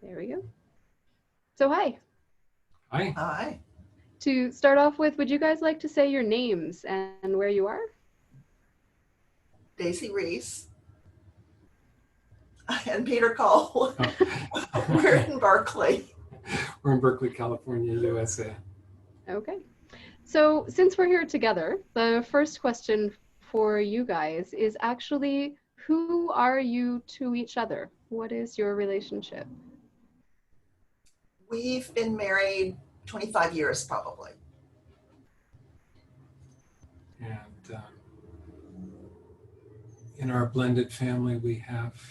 There we go. So hi. Hi. Hi. To start off with, would you guys like to say your names and where you are? Daisy Reese and Peter Cole. Oh. We're in Berkeley. We're in Berkeley, California, USA. Okay. So since we're here together, the first question for you guys is actually, who are you to each other? What is your relationship? We've been married 25 years probably. And in our blended family, we have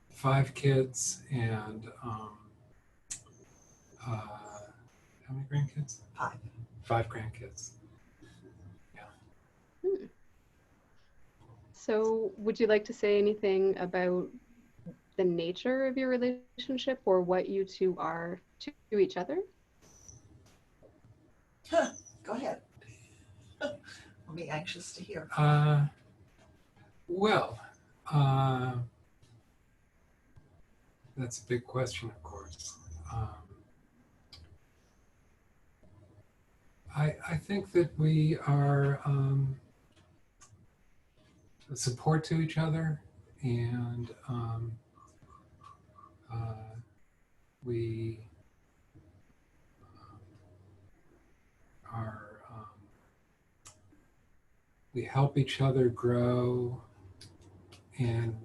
5 kids and how many grandkids? 5. 5 grandkids. Yeah. Hmm. So would you like to say anything about the nature of your relationship or what you two are to each other? Go ahead. I'll be anxious to hear. Well, that's a big question, of course. I think that we are a support to each other, and we are we help each other grow, and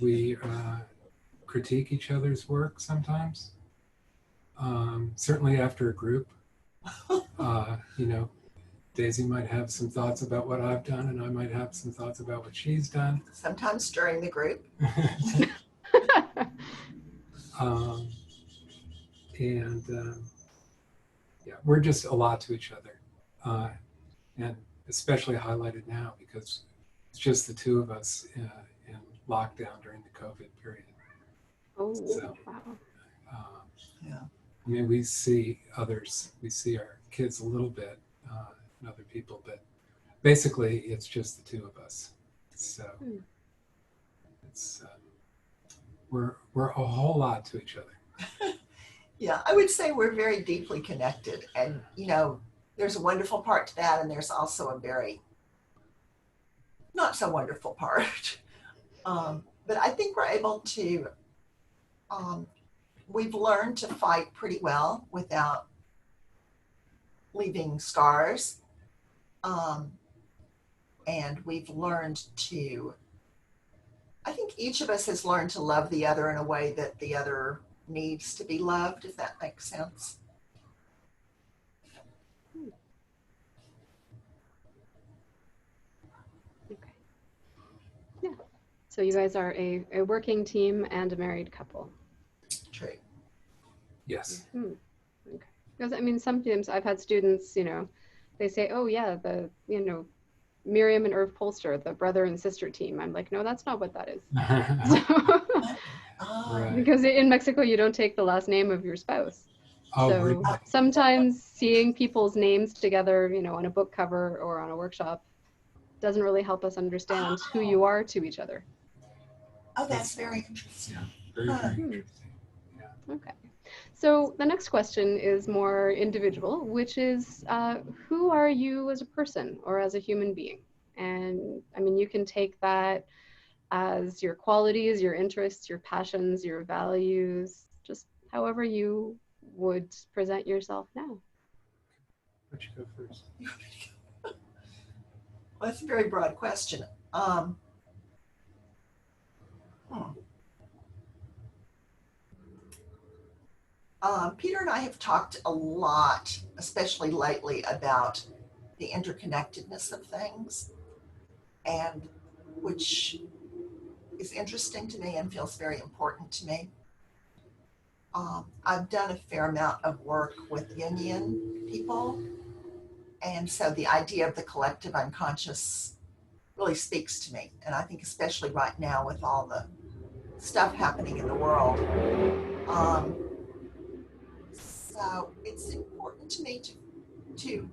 we critique each other's work sometimes. Certainly after a group, you know, Daisy might have some thoughts about what I've done, and I might have some thoughts about what she's done. Sometimes during the group. Yeah, we're just a lot to each other, and especially highlighted now because it's just the two of us in lockdown during the COVID period. Oh, so, wow. Yeah. I mean, we see others, we see our kids a little bit, and other people, but basically it's just the two of us. So it's we're a whole lot to each other. Yeah, I would say we're very deeply connected, and you know, there's a wonderful part to that, and there's also a very not so wonderful part. But I think we're able to. We've learned to fight pretty well without leaving scars, and we've learned to. I think each of us has learned to love the other in a way that the other needs to be loved, if that makes sense. Okay. Yeah. So you guys are a working team and a married couple. True. Yes. Okay. Because I mean, sometimes I've had students, you know, they say, "Oh yeah, Miriam and Irv Polster, the brother and sister team." I'm like, no, that's not what that is. Right. Because in Mexico, you don't take the last name of your spouse. Oh, so really? Sometimes seeing people's names together, you know, on a book cover or on a workshop doesn't really help us understand who you are to each other. Oh, that's very interesting. Yeah, very interesting. Yeah. Okay. So the next question is more individual, which is, who are you as a person or as a human being? And I mean, you can take that as your qualities, your interests, your passions, your values, just however you would present yourself now. Why don't you go first? Well, that's a very broad question. Peter and I have talked a lot, especially lately, about the interconnectedness of things, and which is interesting to me and feels very important to me. I've done a fair amount of work with Jungian people, and so the idea of the collective unconscious really speaks to me. And I think especially right now with all the stuff happening in the world, so it's important to me to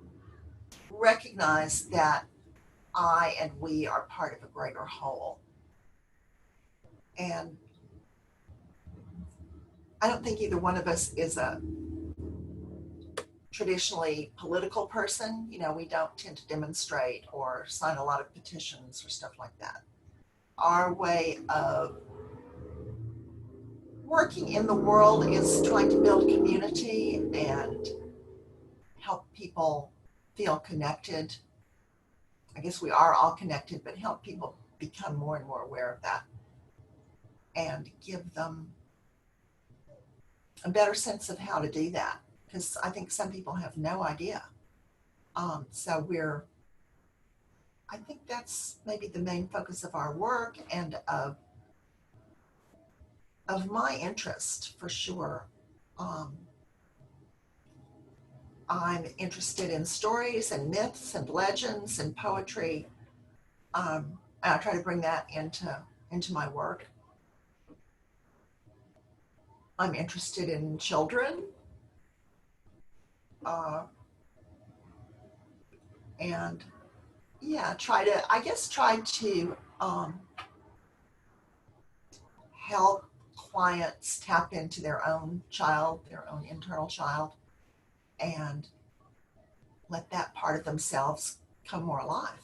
recognize that I and we are part of a greater whole. And I don't think either one of us is a traditionally political person. You know, we don't tend to demonstrate or sign a lot of petitions or stuff like that. Our way of working in the world is trying to build community and help people feel connected. I guess we are all connected, but help people become more and more aware of that and give them a better sense of how to do that. Because I think some people have no idea. So I think that's maybe the main focus of our work and of my interest for sure. I'm interested in stories and myths and legends and poetry. And I try to bring that into my work. I'm interested in children. And yeah, try to help clients tap into their own child, their own internal child, and let that part of themselves come more alive.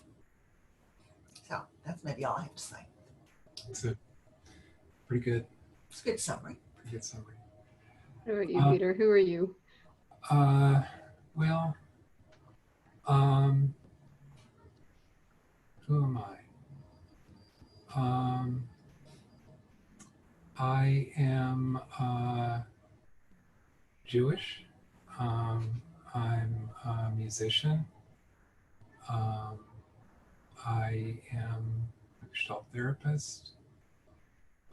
So that's maybe all I have to say. That's it. Pretty good. It's a good summary. Pretty good summary. What about you, Peter? Who are you? Well, who am I? I am Jewish. I'm a musician. I am a Gestalt therapist.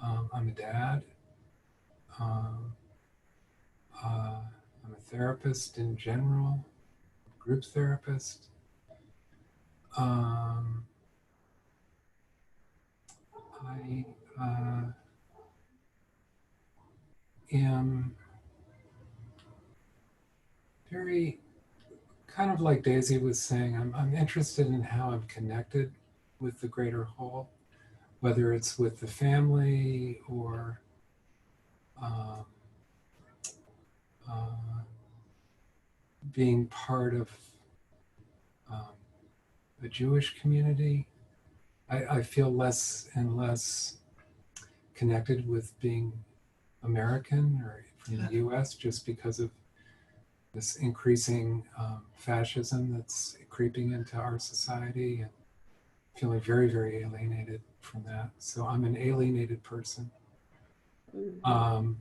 I'm a dad. I'm a therapist in general, group therapist. I am very, kind of like Daisy was saying, I'm interested in how I'm connected with the greater whole, whether it's with the family or being part of a Jewish community. I feel less and less connected with being American or from the US just because of this increasing fascism that's creeping into our society, and feeling very, very alienated from that. So I'm an alienated person. And I'm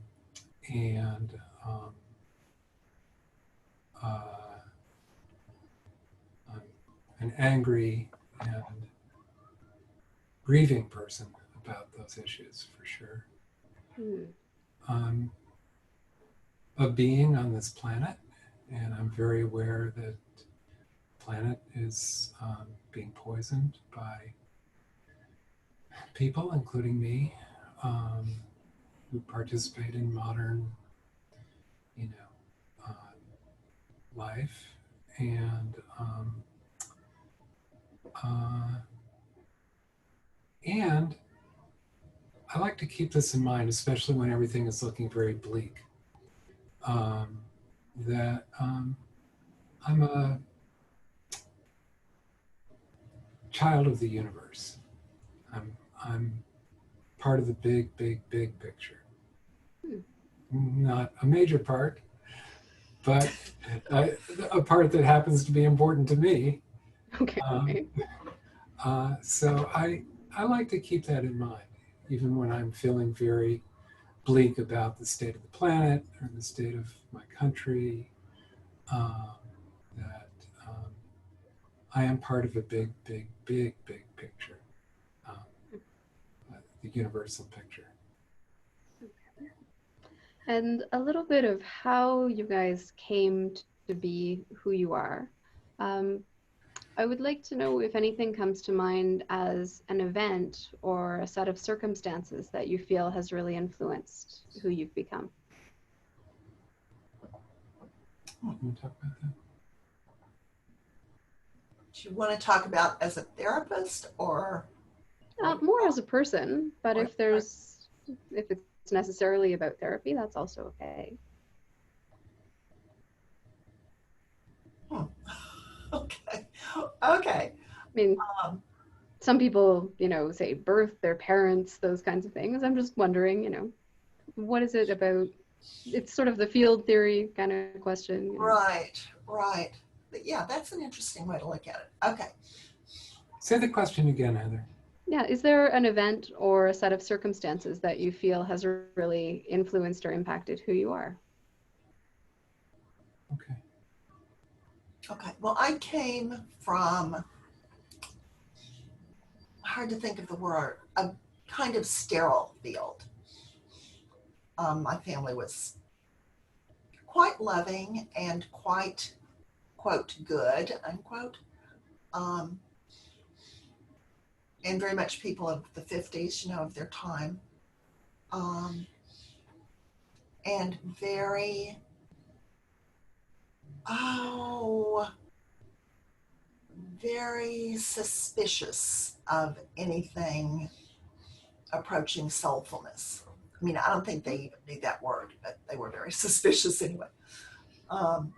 an angry and grieving person about those issues, for sure. I'm a being on this planet, and I'm very aware that the planet is being poisoned by people, including me, who participate in modern, life. And I like to keep this in mind, especially when everything is looking very bleak, that I'm a child of the universe. I'm part of the big, big, big picture. Not a major part, but a part that happens to be important to me. Okay. So I like to keep that in mind, even when I'm feeling very bleak about the state of the planet or the state of my country, that I am part of a big, big, big, big picture, the universal picture. Okay. And a little bit of how you guys came to be who you are. I would like to know if anything comes to mind as an event or a set of circumstances that you feel has really influenced who you've become. Can we talk about that? Do you want to talk about as a therapist or More as a person, but if it's necessarily about therapy, that's also okay. Okay. Okay. I mean, Um, some people, say birth, their parents, those kinds of things. I'm just wondering, what is it about? It's sort of the field theory kind of question. right, right. But yeah, that's an interesting way to look at it. Okay. Say the question again, Heather. Yeah, is there an event or a set of circumstances that you feel has really influenced or impacted who you are? Okay. Okay. Well, I came from, hard to think of the word, a kind of sterile field. My family was quite loving and quite, quote, good, unquote. Um, and very much people of the 50s, of their time. Um, and very, oh, very suspicious of anything approaching soulfulness. I mean, I don't think they even knew that word, but they were very suspicious anyway. Um,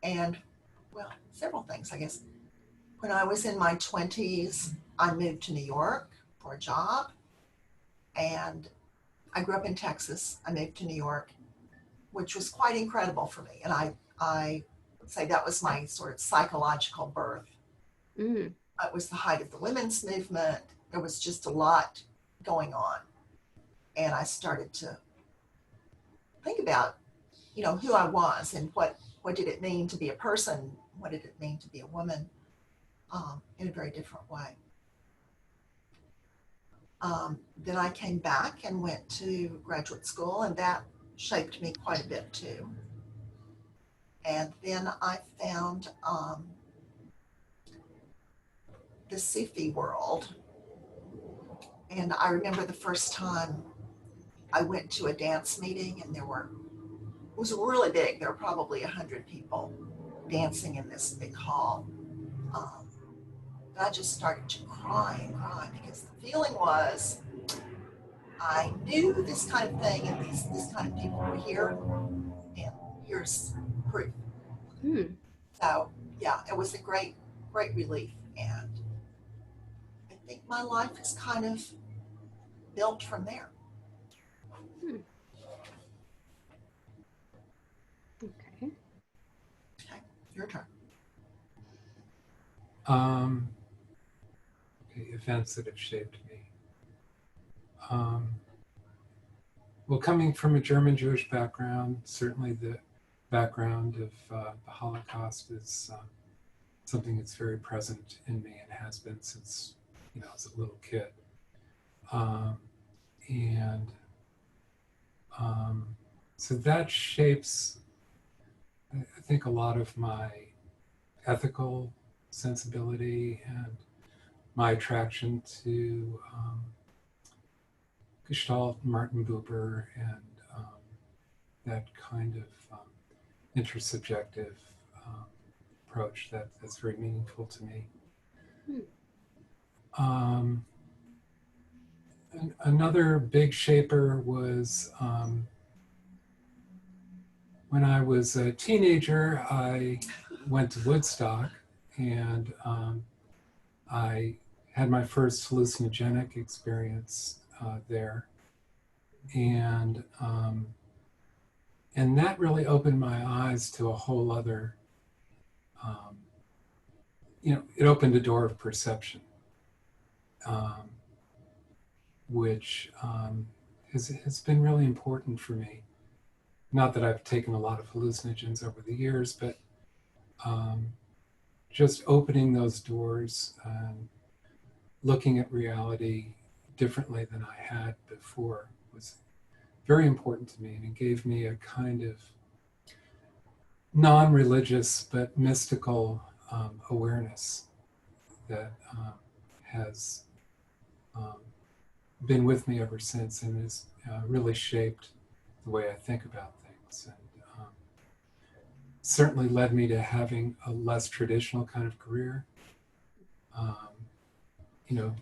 and, well, several things, I guess. When I was in my 20s, I moved to New York for a job. And I grew up in Texas. I moved to New York, which was quite incredible for me. And I would say that was my sort of psychological birth. Mm. It was the height of the women's movement. There was just a lot going on. And I started to think about, who I was and what did it mean to be a person? What did it mean to be a woman in a very different way? Then I came back and went to graduate school, and that shaped me quite a bit too. And then I found the Sufi world. And I remember the first time I went to a dance meeting, and it was really big. There were probably 100 people dancing in this big hall. And I just started to cry and cry because the feeling was I knew this kind of thing and this kind of people were here, and here's proof. Hmm. So yeah, it was a great, great relief. And I think my life is kind of built from there. Hmm. Okay. Okay, your turn. Okay, events that have shaped me. Well, coming from a German Jewish background, certainly the background of the Holocaust is something that's very present in me and has been since, as a little kid. And so that shapes, I think, a lot of my ethical sensibility and my attraction to Gestalt, Martin Buber, and that kind of intersubjective approach that's very meaningful to me. Hmm. Another big shaper was when I was a teenager, I went to Woodstock, and I had my first hallucinogenic experience there. And that really opened my eyes to a whole other, it opened a door of perception, which has been really important for me. Not that I've taken a lot of hallucinogens over the years, but just opening those doors and looking at reality differently than I had before was very important to me, and it gave me a kind of non-religious but mystical awareness that has been with me ever since, and has really shaped the way I think about things, and certainly led me to having a less traditional kind of career. Um, you know,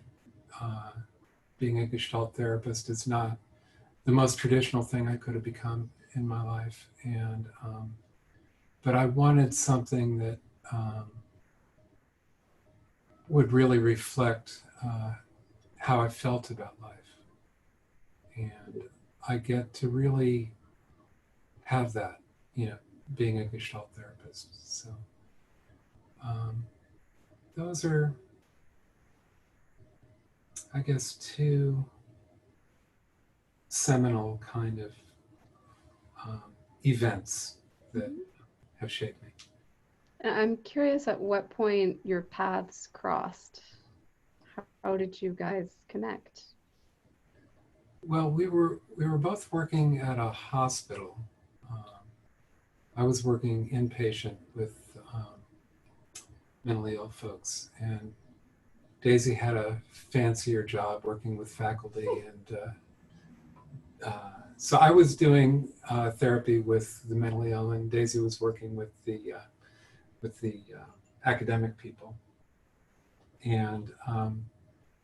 being a Gestalt therapist is not the most traditional thing I could have become in my life. And but I wanted something that would really reflect how I felt about life. And I get to really have that, being a Gestalt therapist. So those are, I guess, two seminal kind of events that have shaped me. I'm curious at what point your paths crossed. How did you guys connect? Well, we were both working at a hospital. I was working inpatient with mentally ill folks, and Daisy had a fancier job working with faculty, and so I was doing therapy with the mentally ill, and Daisy was working with the academic people, and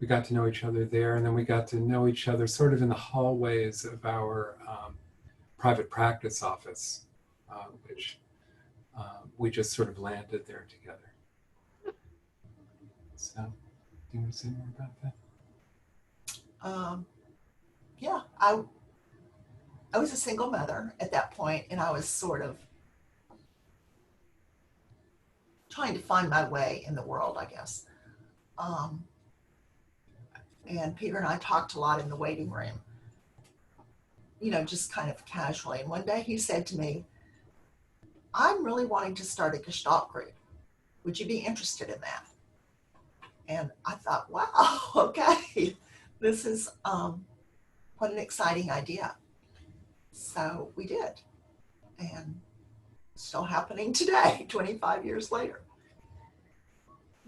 we got to know each other there, and then we got to know each other sort of in the hallways of our private practice office, which we just sort of landed there together. So, do you want to say more about that? Yeah, I was a single mother at that point, and I was sort of trying to find my way in the world, I guess. And Peter and I talked a lot in the waiting room, just kind of casually. And one day he said to me, I'm really wanting to start a Gestalt group. Would you be interested in that? And I thought, wow, okay, this is what an exciting idea. So we did, and still happening today, 25 years later.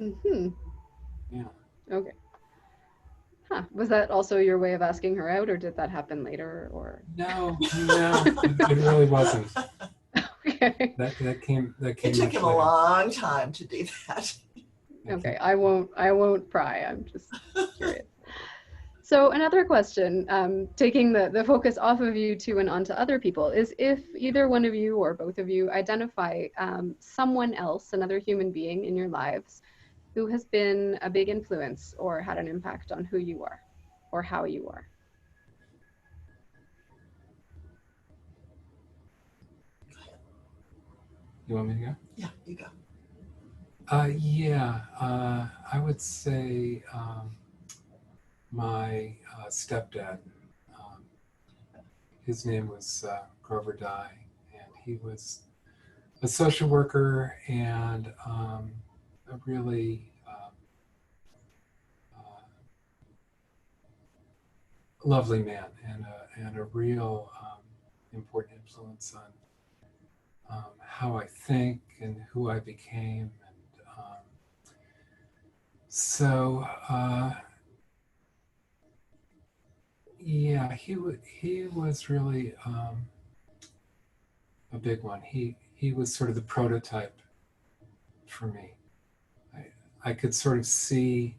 Mm-hmm. Yeah. Okay. Huh. Was that also your way of asking her out, or did that happen later? Or No, it really wasn't. okay. That came. It took him a long time to do that. Okay, I won't pry. I'm just curious. So another question, taking the focus off of you two and onto other people, is if either one of you or both of you identify someone else, another human being in your lives, who has been a big influence or had an impact on who you are or how you are. You want me to go? Yeah, you go. I would say my stepdad. His name was Grover Dye, and he was a social worker and a really lovely man, and a real important influence on how I think and who I became. And so yeah, he was really a big one. He was sort of the prototype for me. I could sort of see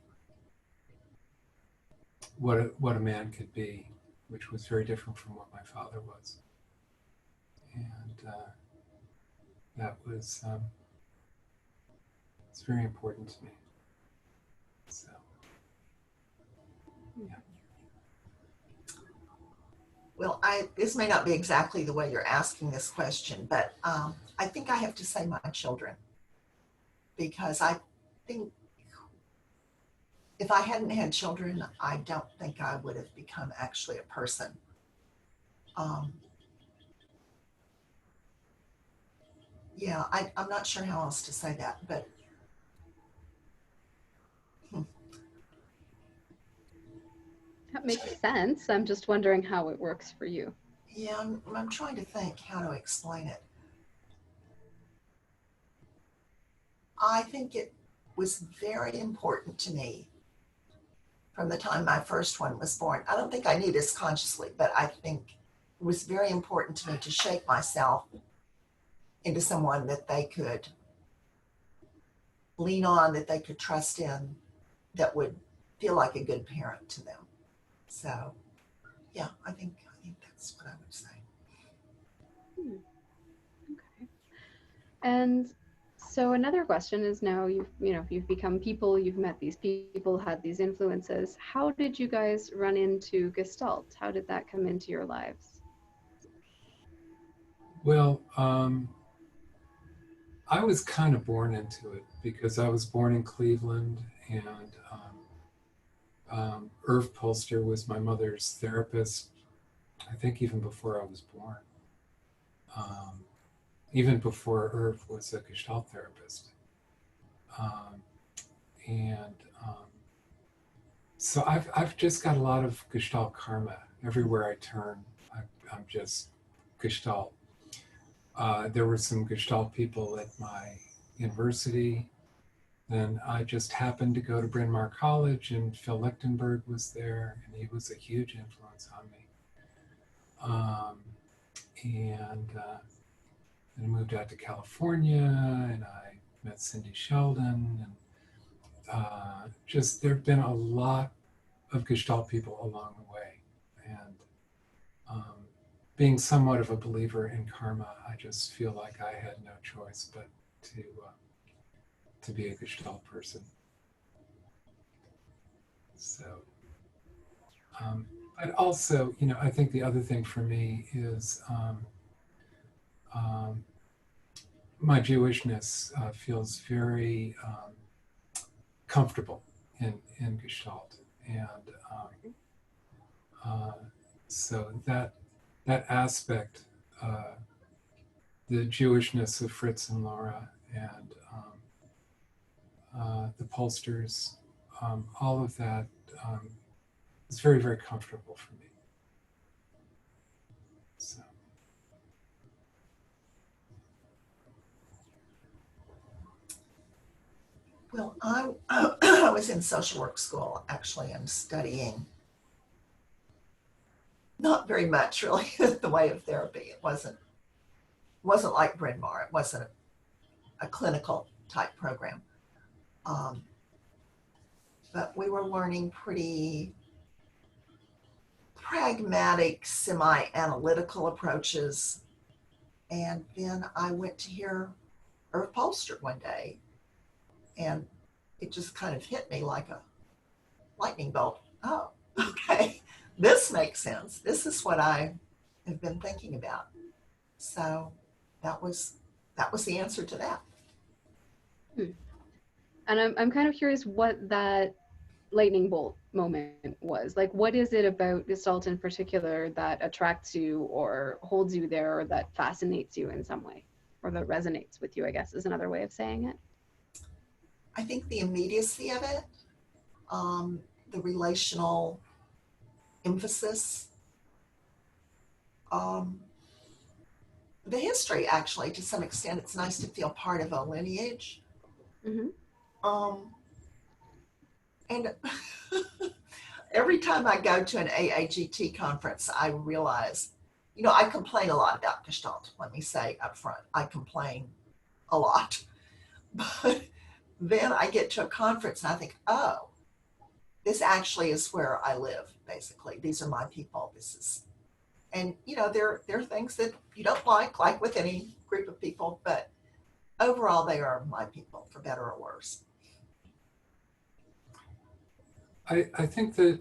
what a man could be, which was very different from what my father was, and that was it's very important to me. So yeah. Well, this may not be exactly the way you're asking this question, but I think I have to say my children, because I think if I hadn't had children, I don't think I would have become actually a person. Yeah, I'm not sure how else to say that, but That makes sense. I'm just wondering how it works for you. yeah, I'm trying to think how to explain it. I think it was very important to me from the time my first one was born. I don't think I knew this consciously, but I think it was very important to me to shape myself into someone that they could lean on, that they could trust in, that would feel like a good parent to them. So, yeah, I think that That's what I would say. Hmm. Okay. And so another question is, now you've become people, you've met these people, had these influences. How did you guys run into Gestalt? How did that come into your lives? Well, I was kind of born into it because I was born in Cleveland, and Irv Polster was my mother's therapist, I think even before I was born, um, even before Irv was a Gestalt therapist. Um, and So I've just got a lot of Gestalt karma. Everywhere I turn, I'm just Gestalt. There were some Gestalt people at my university. Then I just happened to go to Bryn Mawr College, and Phil Lichtenberg was there, and he was a huge influence on me. And then I moved out to California, and I met Cindy Sheldon, and just there have been a lot of Gestalt people along the way. And um, being somewhat of a believer in karma, I just feel like I had no choice but to be a Gestalt person. So, but also, I think the other thing for me is um, my Jewishness feels very comfortable in Gestalt, and uh, so that aspect, uh, the Jewishness of Fritz and Laura, and the Polsters, all of that is very, very comfortable for me. So. Well, I was in social work school actually and studying not very much really the way of therapy. It wasn't like Bryn Mawr. It wasn't a clinical type program. Um, but we were learning pretty pragmatic, semi-analytical approaches. And then I went to hear Irv Polster one day, and it just kind of hit me like a lightning bolt. Oh, okay, this makes sense. This is what I have been thinking about. So that was the answer to that. Hmm. And I'm kind of curious what that lightning bolt moment was. Like, what is it about Gestalt in particular that attracts you or holds you there, or that fascinates you in some way, or that resonates with you, I guess is another way of saying it? I think the immediacy of it, the relational emphasis, um, the history, actually, to some extent. It's nice to feel part of a lineage. Mm-hmm. Um, and every time I go to an AAGT conference, I realize, I complain a lot about Gestalt. Let me say up front, I complain a lot. But then I get to a conference and I think, oh, this actually is where I live, basically. These are my people. This is, and there are things that you don't like with any group of people, but overall they are my people, for better or worse. I think that,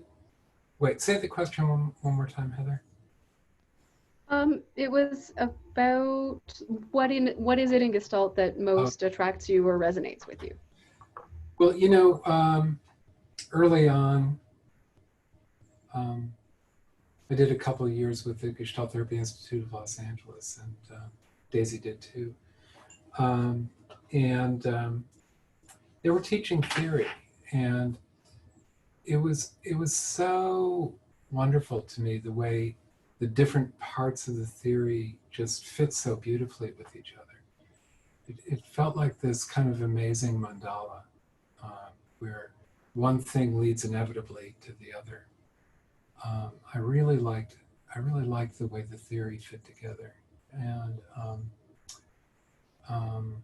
wait, say the question one more time, Heather. It was about what is it in Gestalt that most attracts you or resonates with you? Well, early on, I did a couple of years with the Gestalt Therapy Institute of Los Angeles, and Daisy did too. And they were teaching theory, and it was so wonderful to me the way the different parts of the theory just fit so beautifully with each other. It felt like this kind of amazing mandala, where one thing leads inevitably to the other. I really liked the way the theory fit together, and um,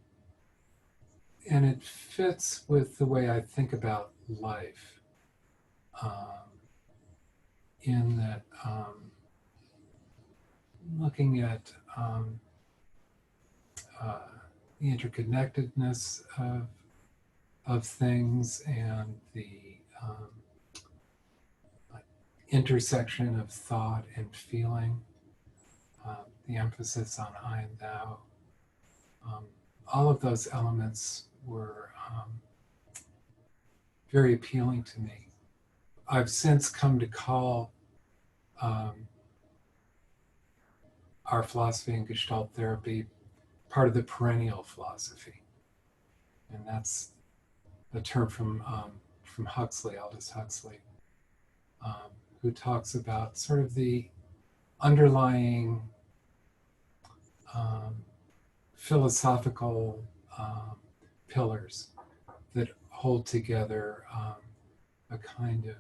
it fits with the way I think about life. In that looking at the interconnectedness of things and the intersection of thought and feeling, the emphasis on I and thou. All of those elements were very appealing to me. I've since come to call our philosophy and Gestalt therapy part of the perennial philosophy. And that's a term from Huxley, Aldous Huxley, who talks about sort of the underlying philosophical pillars that hold together a kind of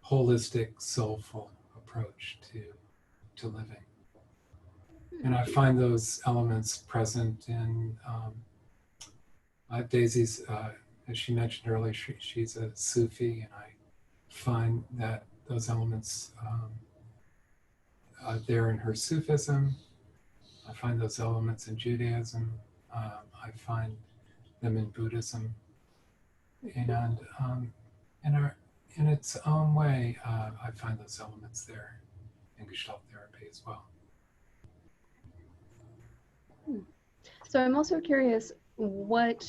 holistic, soulful approach to living. And I find those elements present in Daisy's, as she mentioned earlier, she's a Sufi, and I find that those elements there in her Sufism. I find those elements in Judaism. I find them in Buddhism. And in its own way, I find those elements there in Gestalt therapy as well. So I'm also curious what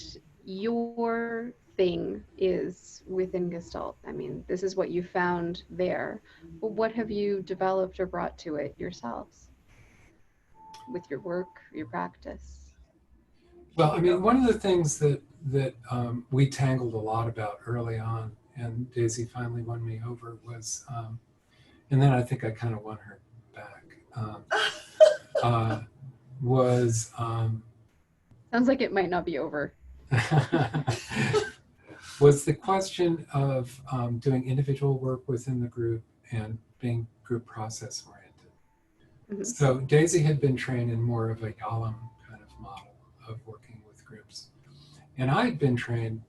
your thing is within Gestalt. I mean, this is what you found there, but what have you developed or brought to it yourselves with your work, your practice? Well, I mean, one of the things that we tangled a lot about early on, and Daisy finally won me over, was, and then I think I kind of won her back, was... Sounds like it might not be over. was the question of doing individual work within the group and being group process oriented. Mm-hmm. So Daisy had been trained in more of a Yalom kind of model of working with groups. And I had been trained,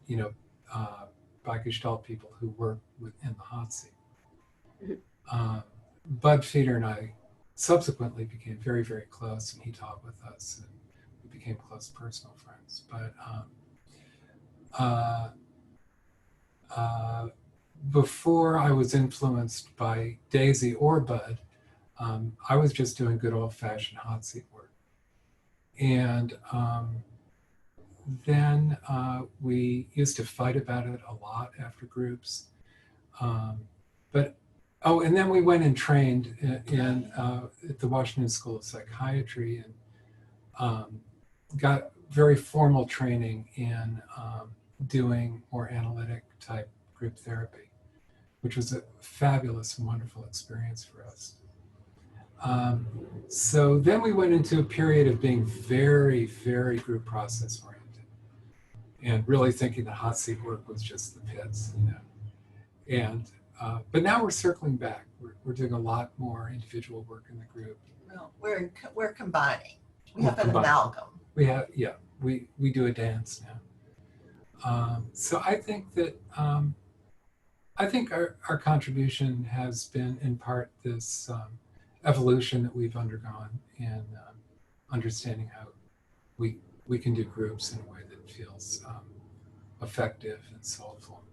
by Gestalt people who work within the hot seat. Mm-hmm. Bud Feeder and I subsequently became very, very close, and he taught with us, and we became close personal friends. But before I was influenced by Daisy or Bud, I was just doing good old-fashioned hot seat work. And then we used to fight about it a lot after groups. And then we went and trained at the Washington School of Psychiatry, and got very formal training in doing more analytic type group therapy, which was a fabulous and wonderful experience for us. So then we went into a period of being very, very group process oriented, and really thinking the hot seat work was just the pits, And but now we're circling back. We're doing a lot more individual work in the group. Well, we're combining. We have an amalgam. We do a dance now. So I think that our contribution has been in part this evolution that we've undergone in understanding how we can do groups in a way that feels effective and soulful.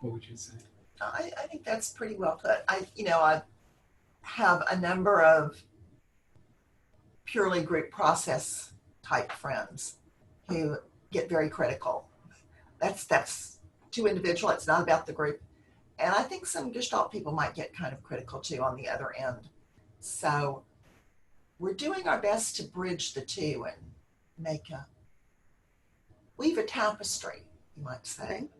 What would you say? I think that's pretty well put. I have a number of purely group process type friends who get very critical. That's too individual. It's not about the group. And I think some Gestalt people might get kind of critical too on the other end. So we're doing our best to bridge the two and weave a tapestry, you might say.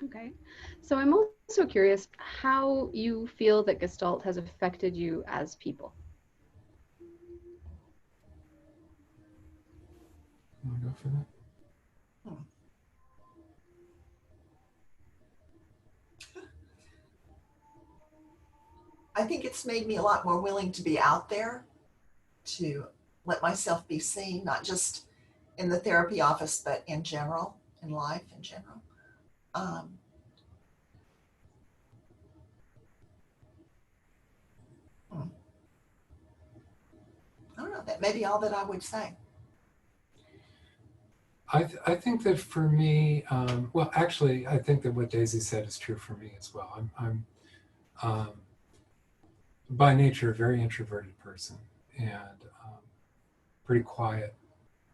Okay. So I'm also curious how you feel that Gestalt has affected you as people. You want to go for that? I think it's made me a lot more willing to be out there, to let myself be seen, not just in the therapy office, but in general, in life in general. I don't know, that may be all that I would say. I think that for me, well, actually, I think that what Daisy said is true for me as well. I'm by nature a very introverted person and pretty quiet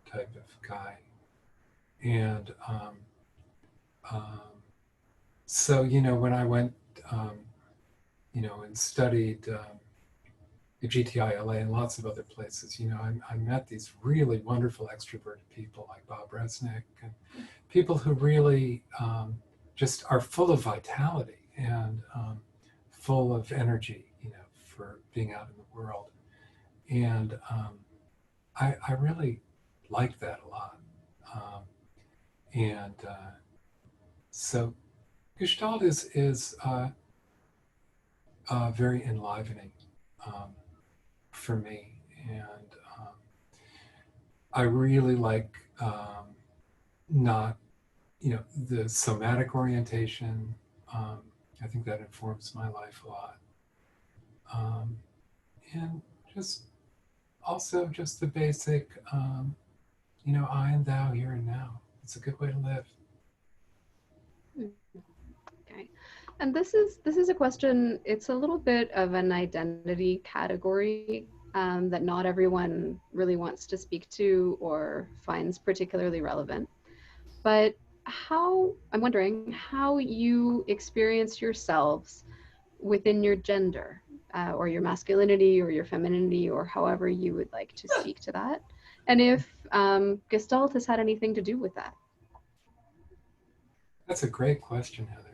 type of guy. And um, so, when I went, and studied at GTI LA and lots of other places, I met these really wonderful extroverted people like Bob Resnick and people who really just are full of vitality and full of energy, for being out in the world. And I really like that a lot. And so Gestalt is very enlivening for me. And I really like not, the somatic orientation. I think that informs my life a lot. And just also just the basic, I and thou here and now. It's a good way to live. Okay. And this is a question, it's a little bit of an identity category that not everyone really wants to speak to or finds particularly relevant. But I'm wondering how you experience yourselves within your gender, or your masculinity or your femininity, or however you would like to speak to that. And if Gestalt has had anything to do with that. That's a great question, Heather.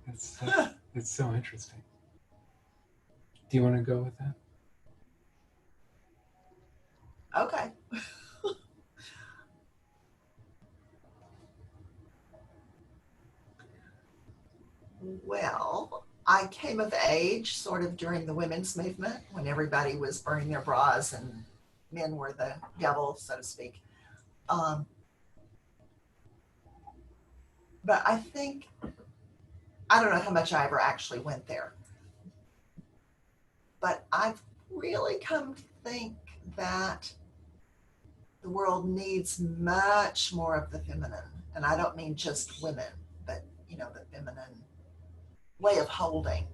It's so interesting. Do you want to go with that? Okay. Well, I came of age sort of during the women's movement when everybody was burning their bras and men were the devil, so to speak. But I think, I don't know how much I ever actually went there, but I've really come to think that the world needs much more of the feminine. And I don't mean just women, but, the feminine way of holding.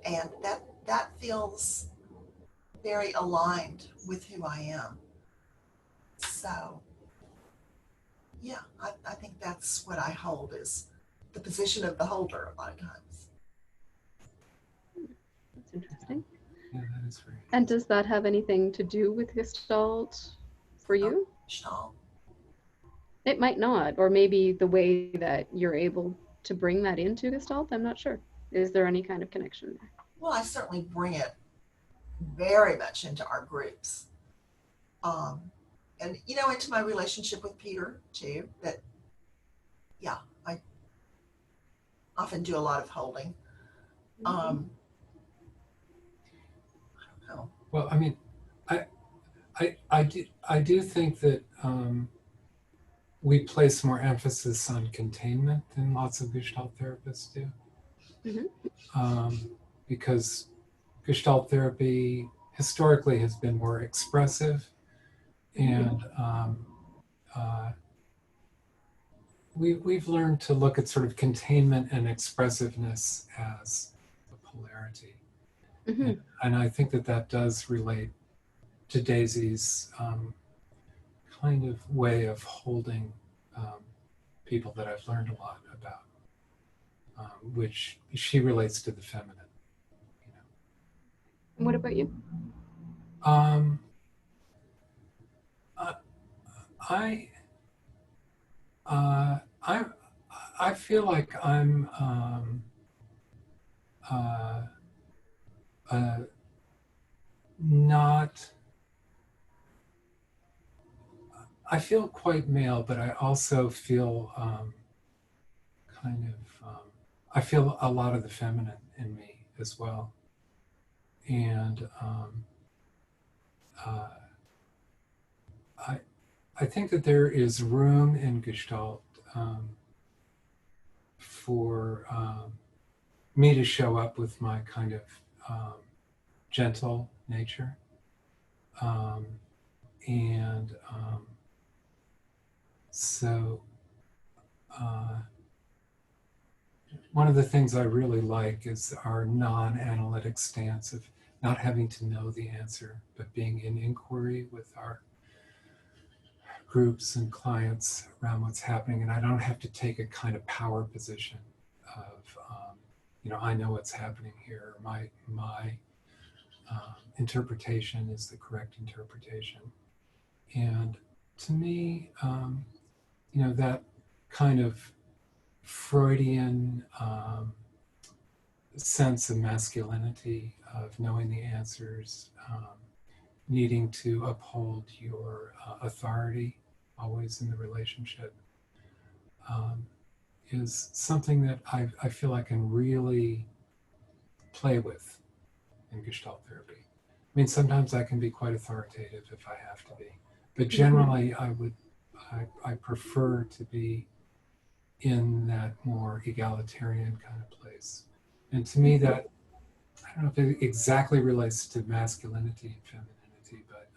And that feels very aligned with who I am. So, yeah, I think that's what I hold, is the position of the holder a lot of times. That's interesting. Yeah, that is very. And does that have anything to do with Gestalt for you? Gestalt. It might not, or maybe the way that you're able to bring that into Gestalt, I'm not sure. Is there any kind of connection there? Well, I certainly bring it very much into our groups. And, into my relationship with Peter too, that, yeah, I often do a lot of holding. I don't know. Well, I mean, I do think that we place more emphasis on containment than lots of Gestalt therapists do. Because Gestalt therapy historically has been more expressive, and we've learned to look at sort of containment and expressiveness as a polarity. And I think that does relate to Daisy's kind of way of holding people that I've learned a lot about, which she relates to the feminine. What about you? I feel like I'm not. I feel quite male, but I also feel I feel a lot of the feminine in me as well. And I think that there is room in Gestalt for me to show up with my kind of gentle nature. And so one of the things I really like is our non-analytic stance of not having to know the answer, but being in inquiry with our groups and clients around what's happening. And I don't have to take a kind of power position of, I know what's happening here. My interpretation is the correct interpretation. And to me, that kind of Freudian sense of masculinity, of knowing the answers, needing to uphold your authority always in the relationship, is something that I feel I can really play with in Gestalt therapy. I mean, sometimes I can be quite authoritative if I have to be, but generally I prefer to be in that more egalitarian kind of place. And to me, that, I don't know if it exactly relates to masculinity and femininity, but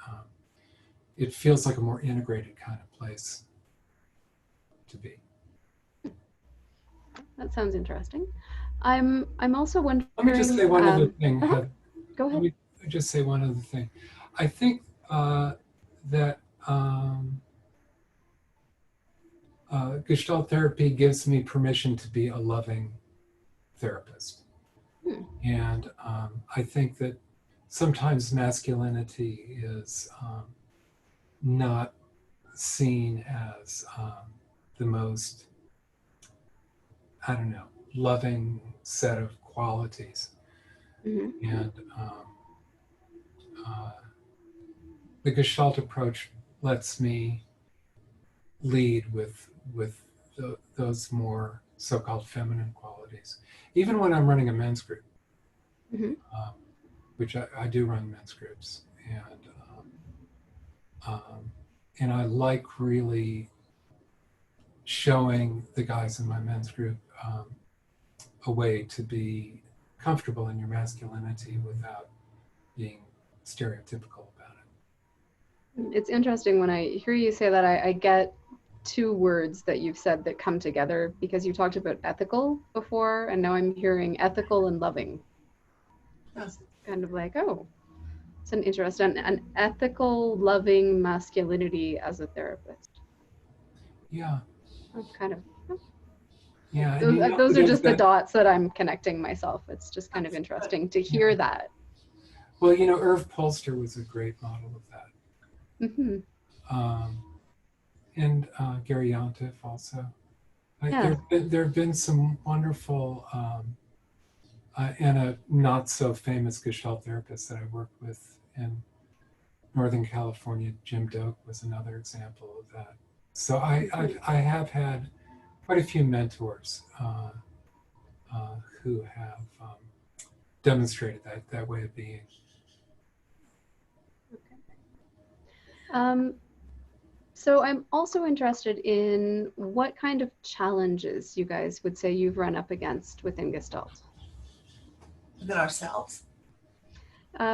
it feels like a more integrated kind of place to be. That sounds interesting. I'm also wondering. Let me just say one other thing. Go ahead. Let me just say one other thing. I think that Gestalt therapy gives me permission to be a loving therapist. And I think that sometimes masculinity is not seen as the most, loving set of qualities. And the Gestalt approach lets me lead with those more so-called feminine qualities. Even when I'm running a men's group, which I do run men's groups, and I like really showing the guys in my men's group a way to be comfortable in your masculinity without being stereotypical about it. It's interesting when I hear you say that, I get two words that you've said that come together, because you talked about ethical before, and now I'm hearing ethical and loving. It's kind of like, oh, it's an interesting, an ethical, loving masculinity as a therapist. Yeah. That's kind of, yeah. those are just the dots that I'm connecting myself. It's just kind of interesting to hear that. Well, Irv Polster was a great model of that. And Gary Yontif also. There have been some wonderful and a not so famous Gestalt therapist that I worked with in Northern California. Jim Doak was another example of that. So I have had quite a few mentors who have demonstrated that way of being. So I'm also interested in what kind of challenges you guys would say you've run up against within Gestalt. Within ourselves?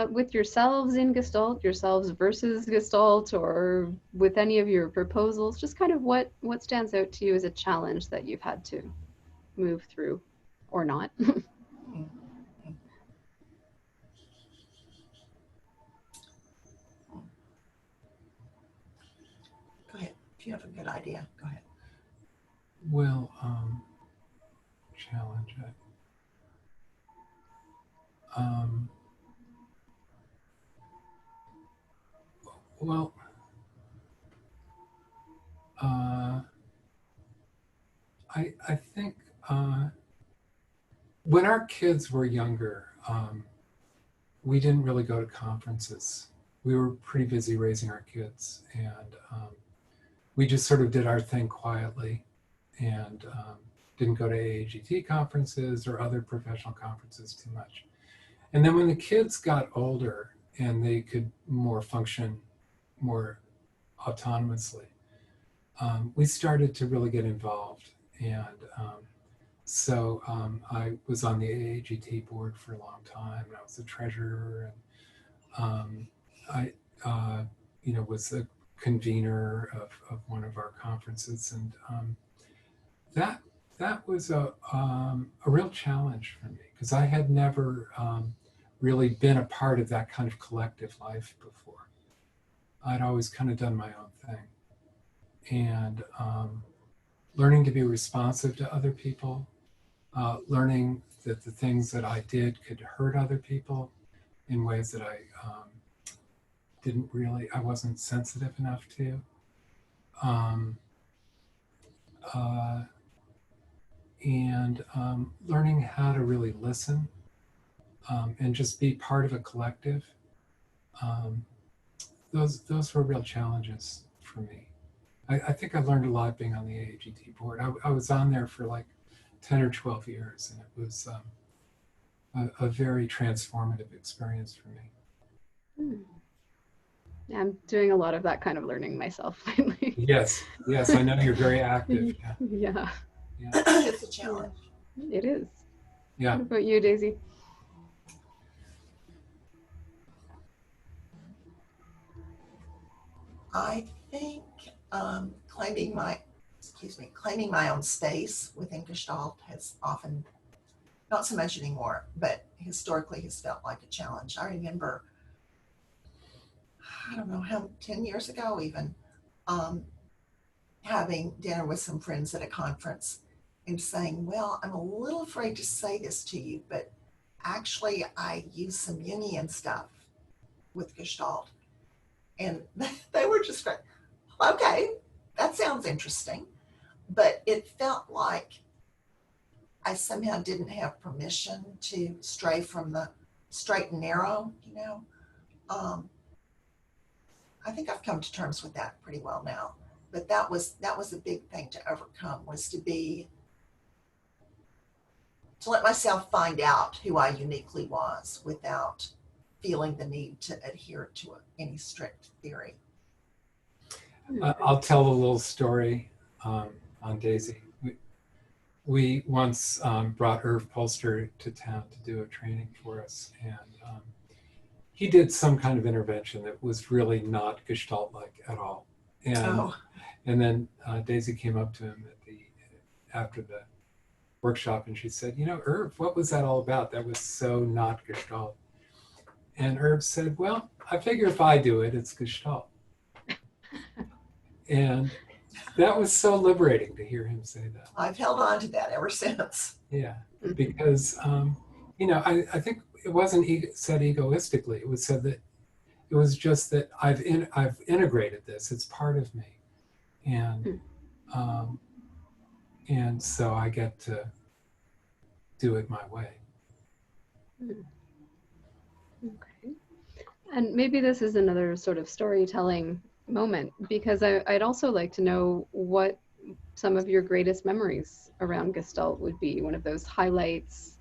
With yourselves in Gestalt, yourselves versus Gestalt, or with any of your proposals, just kind of what stands out to you as a challenge that you've had to move through, or not. Go ahead. If you have a good idea, go ahead. Well, challenge it. Well, I think when our kids were younger, we didn't really go to conferences. We were pretty busy raising our kids, and we just sort of did our thing quietly, and didn't go to AAGT conferences or other professional conferences too much. And then when the kids got older and they could function more autonomously, we started to really get involved. And So I was on the AAGT board for a long time, and I was the treasurer, and I, was the convener of one of our conferences, and that that was a real challenge for me because I had never really been a part of that kind of collective life before. I'd always kind of done my own thing, and learning to be responsive to other people, learning that the things that I did could hurt other people in ways that I wasn't sensitive enough to. Um, uh, and learning how to really listen and just be part of a collective. Um, those were real challenges for me. I think I learned a lot being on the AAGT board. I was on there for like 10 or 12 years, and it was a very transformative experience for me. Yeah, I'm doing a lot of that kind of learning myself lately. Yes, I know you're very active. Yeah. It's a challenge. It is. Yeah. What about you, Daisy? I think claiming my own space within Gestalt has often, not so much anymore, but historically has felt like a challenge. I remember, I don't know how, 10 years ago even, having dinner with some friends at a conference and saying, well, I'm a little afraid to say this to you, but actually I use some Jungian stuff with Gestalt. And they were just like, okay, that sounds interesting. But it felt like I somehow didn't have permission to stray from the straight and narrow, I think I've come to terms with that pretty well now. But that was a big thing to overcome, was to let myself find out who I uniquely was without feeling the need to adhere to any strict theory. I'll tell a little story on Daisy. We once brought Irv Polster to town to do a training for us, and he did some kind of intervention that was really not Gestalt-like at all. And then Daisy came up to him after the workshop, and she said, Irv, what was that all about? That was so not Gestalt. And Irv said, well, I figure if I do it, it's Gestalt. And that was so liberating to hear him say that. I've held on to that ever since. Yeah, because, I think it wasn't said egoistically. It was said that it was just that I've integrated this. It's part of me. And so I get to do it my way. Okay. And maybe this is another sort of storytelling moment, because I'd also like to know what some of your greatest memories around Gestalt would be. One of those highlights,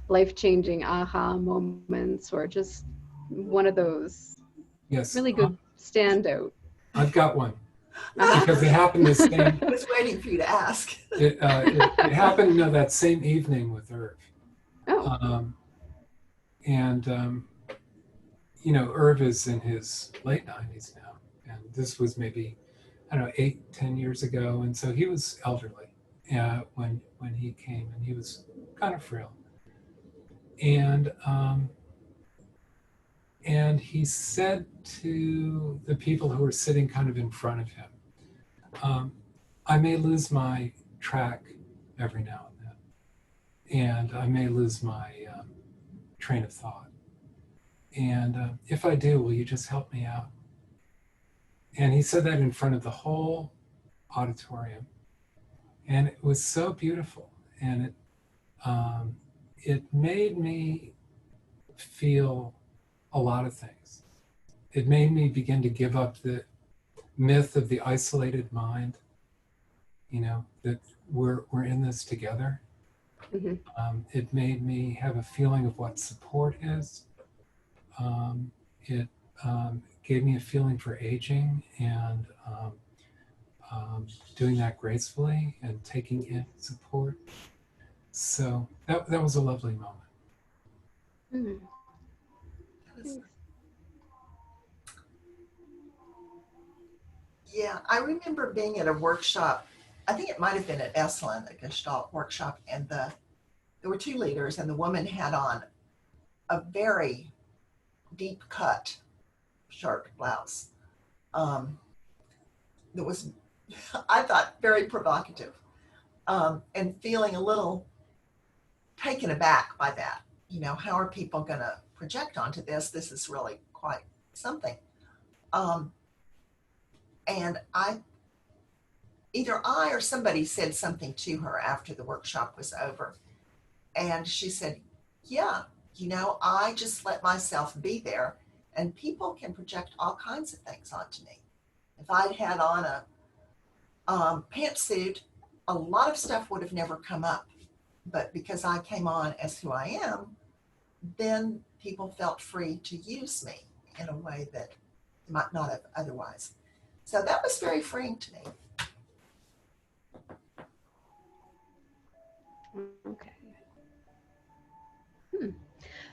life-changing aha moments, or just one of those really good standout. I've got one. Because it happened the same. I was waiting for you to ask. It happened that same evening with Irv. Oh. Irv is in his late 90s now, and this was maybe, 8-10 years ago, and so he was elderly when he came, and he was kind of frail. And he said to the people who were sitting kind of in front of him, I may lose my track every now and then, and I may lose my train of thought. And if I do, will you just help me out? And he said that in front of the whole auditorium. And it was so beautiful. And it made me feel a lot of things. It made me begin to give up the myth of the isolated mind, that we're in this together. Mm-hmm. It made me have a feeling of what support is. It gave me a feeling for aging and doing that gracefully and taking in support. So that was a lovely moment. Mm. Thanks. Yeah, I remember being at a workshop. I think it might have been at Esalen, a Gestalt workshop, and there were two leaders, and the woman had on a very deep cut shirt blouse that was, I thought, very provocative, and feeling a little taken aback by that. You know, how are people going to project onto this? This is really quite something. And either I or somebody said something to her after the workshop was over. And she said, yeah, you know, I just let myself be there, and people can project all kinds of things onto me. If I'd had on a pantsuit, a lot of stuff would have never come up. But because I came on as who I am, then people felt free to use me in a way that might not have otherwise. So that was very freeing to me. Okay.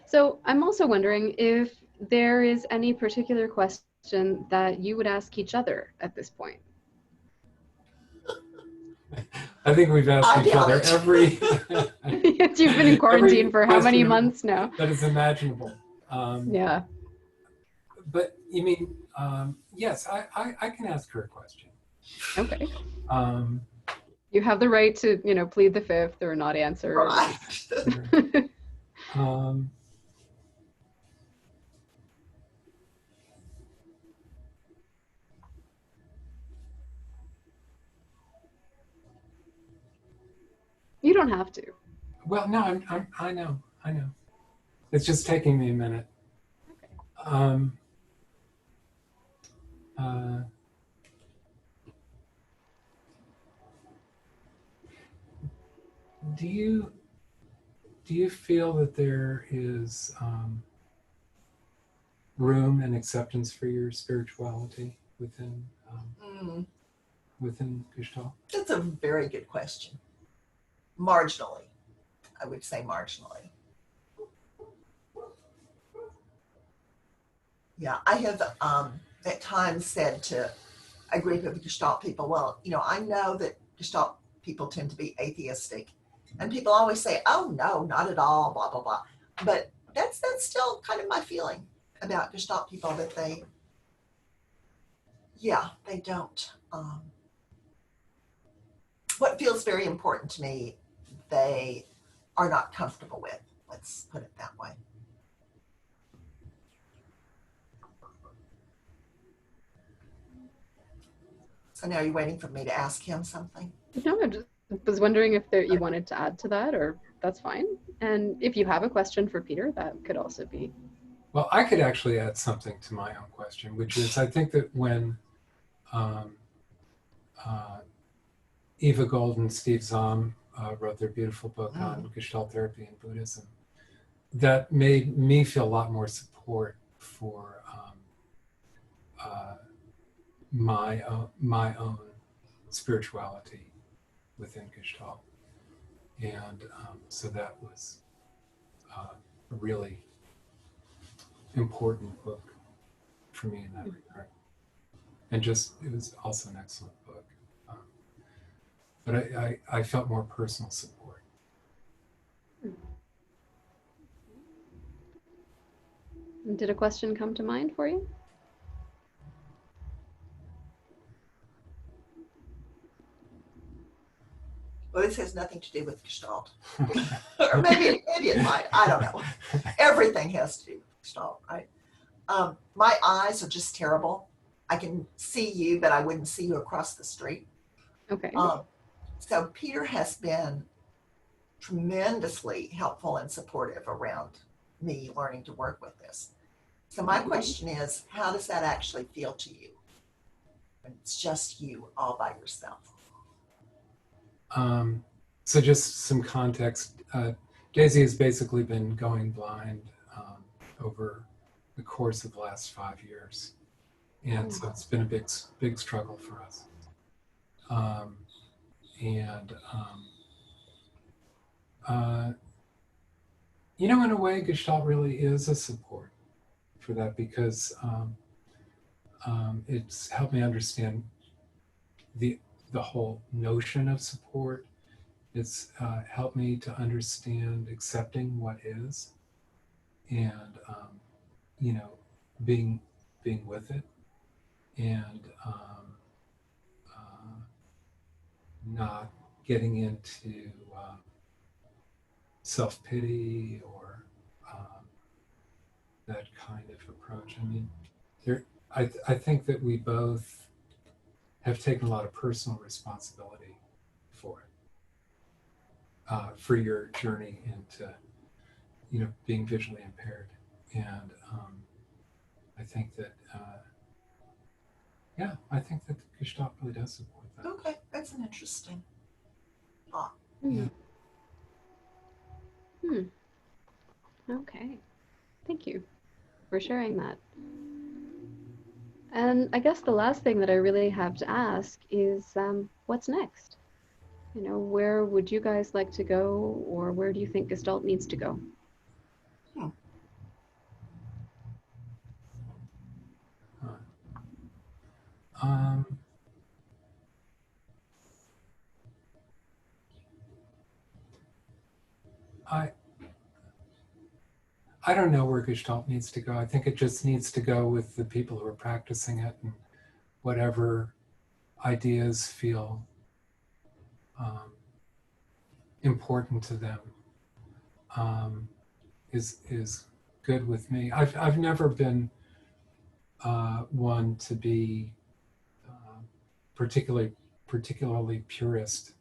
So I'm also wondering if there is any particular question that you would ask each other at this point. I think we've asked each other every. You've been in quarantine for how many months now? That is imaginable. Yeah. But you mean, yes, I can ask her a question. Okay. Um, You have the right to, you know, plead the fifth or not answer. Right. You don't have to. well, no, I know. It's just taking me a minute. Okay. Do you feel that there is room and acceptance for your spirituality within within Gestalt? That's a very good question. Marginally, I would say marginally. Yeah, I have at times said to a group of Gestalt people, well, you know, I know that Gestalt people tend to be atheistic, and people always say, oh no, not at all, blah blah blah. But that's still kind of my feeling about Gestalt people, that they don't. What feels very important to me, they are not comfortable with. Let's put it that way. So now you're waiting for me to ask him something? No, I just was wondering if there, you wanted to add to that, or that's fine. And if you have a question for Peter, that could also be. Well, I could actually add something to my own question, which is I think that when Eva Gold and Steve Zahm wrote their beautiful book on Gestalt therapy and Buddhism, that made me feel a lot more support for my own spirituality within Gestalt, and so that was a really important book for me in that regard. And just it was also an excellent book, but I felt more personal support. Did a question come to mind for you? Well, this has nothing to do with Gestalt. Or maybe it might. I don't know. Everything has to do with Gestalt, right? My eyes are just terrible. I can see you, but I wouldn't see you across the street. Okay. So Peter has been tremendously helpful and supportive around me learning to work with this. So my question is, how does that actually feel to you when it's just you all by yourself? So just some context. Daisy has basically been going blind over the course of the last 5 years. And so it's been a big struggle for us. you know, in a way, Gestalt really is a support for that, because it's helped me understand the whole notion of support. It's helped me to understand accepting what is, and you know, being with it, and uh, not getting into self-pity or that kind of approach. I mean, I think that we both have taken a lot of personal responsibility for it, for your journey into, you know, being visually impaired. And I think that, yeah, I think that Gestalt really does support that. Okay, that's an interesting thought. Yeah. Okay. Thank you for sharing that. And I guess the last thing that I really have to ask is what's next? You know, where would you guys like to go, or where do you think Gestalt needs to go? Hmm. Um, I I don't know where Gestalt needs to go. I think it just needs to go with the people who are practicing it, and whatever ideas feel important to them is good with me. I've never been one to be particularly purist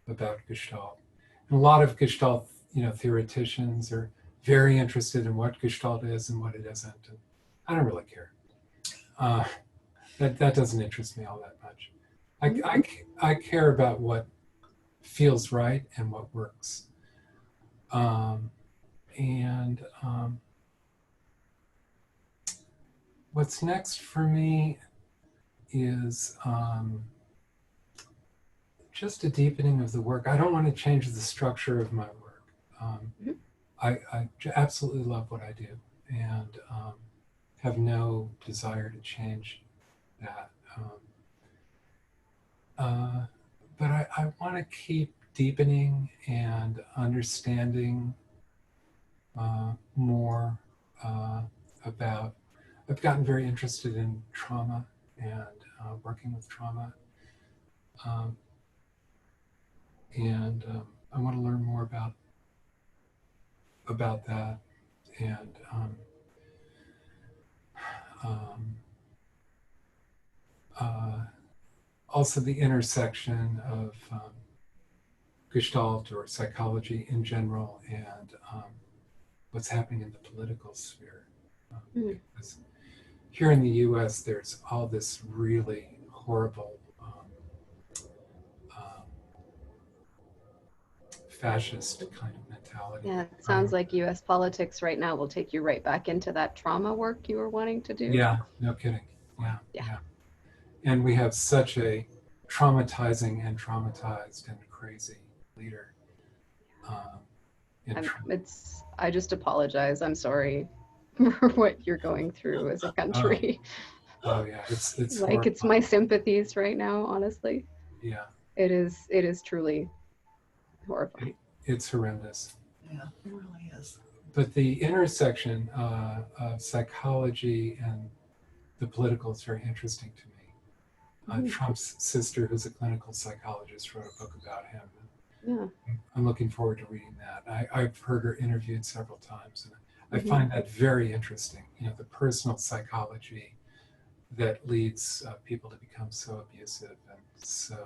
about Gestalt. And a lot of Gestalt, you know, theoreticians are very interested in what Gestalt is and what it isn't. And I don't really care. That doesn't interest me all that much. I care about what feels right and what works. And what's next for me is just a deepening of the work. I don't want to change the structure of my work. I absolutely love what I do, and have no desire to change that. But I want to keep deepening and understanding more about. I've gotten very interested in trauma and working with trauma, and I want to learn more about that, and also the intersection of Gestalt or psychology in general and what's happening in the political sphere. Because here in the US, there's all this really horrible fascist kind of mentality. Yeah, it sounds like US politics right now will take you right back into that trauma work you were wanting to do. Yeah, no kidding. Yeah. And we have such a traumatizing and traumatized and crazy leader. I just apologize. I'm sorry for what you're going through as a country. Oh yeah, it's like horrifying. It's my sympathies right now, honestly. Yeah. It is truly horrifying. It's horrendous. Yeah, it really is. But the intersection of psychology and the political is very interesting to me. Trump's sister, who's a clinical psychologist, wrote a book about him. Yeah. I'm looking forward to reading that. I've heard her interviewed several times, and I find that very interesting. You know, the personal psychology that leads people to become so abusive and so,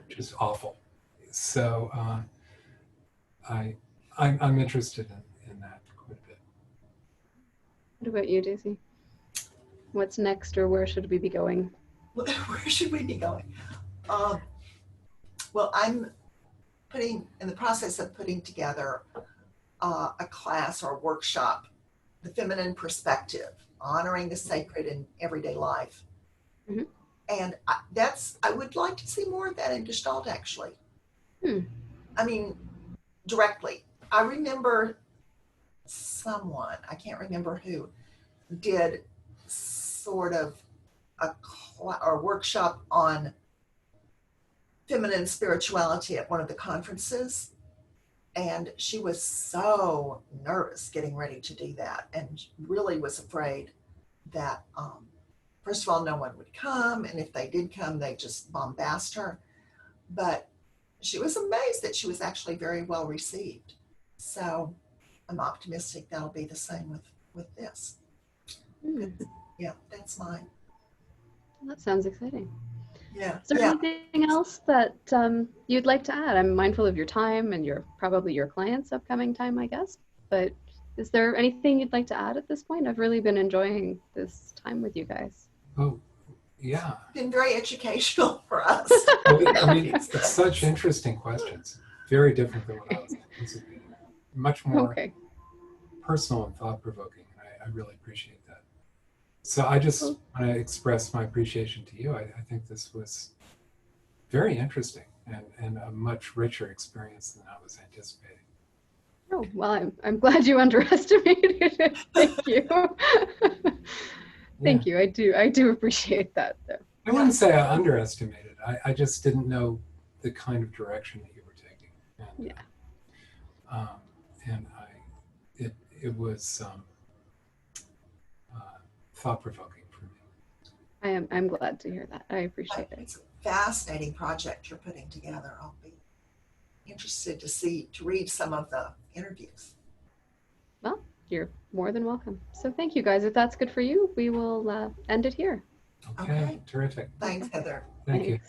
just awful. So I'm interested in that quite a bit. What about you, Daisy? What's next, or where should we be going? Where should we be going? Well, I'm in the process of putting together a class or workshop, The Feminine Perspective, honoring the sacred in everyday life. And I would like to see more of that in Gestalt, actually. Hmm. I mean, directly. I remember someone, I can't remember who, did sort of a workshop on feminine spirituality at one of the conferences. And she was so nervous getting ready to do that, and really was afraid that, first of all, no one would come. And if they did come, they just bombast her. But she was amazed that she was actually very well received. So I'm optimistic that'll be the same with this. Hmm. Yeah, that's mine. That sounds exciting. Yeah. Is there Yeah. anything else that you'd like to add? I'm mindful of your time and probably your clients' upcoming time, I guess. But is there anything you'd like to add at this point? I've really been enjoying this time with you guys. Oh, yeah. It's been very educational for us. I mean, it's such interesting questions. Very different than what I was anticipating. Much more personal and thought-provoking. I really appreciate that. So I just want to express my appreciation to you. I think this was very interesting and a much richer experience than I was anticipating. Oh, well, I'm glad you underestimated it. Thank you. Thank you. I do appreciate that, though. I wouldn't say I underestimated. I just didn't know the kind of direction that you were taking. And, and it was thought-provoking for me. I'm glad to hear that. I appreciate it. It's a fascinating project you're putting together. I'll be interested to read some of the interviews. Well, you're more than welcome. So thank you, guys. If that's good for you, we will end it here. Okay. Terrific. Thanks, Heather. Thank you.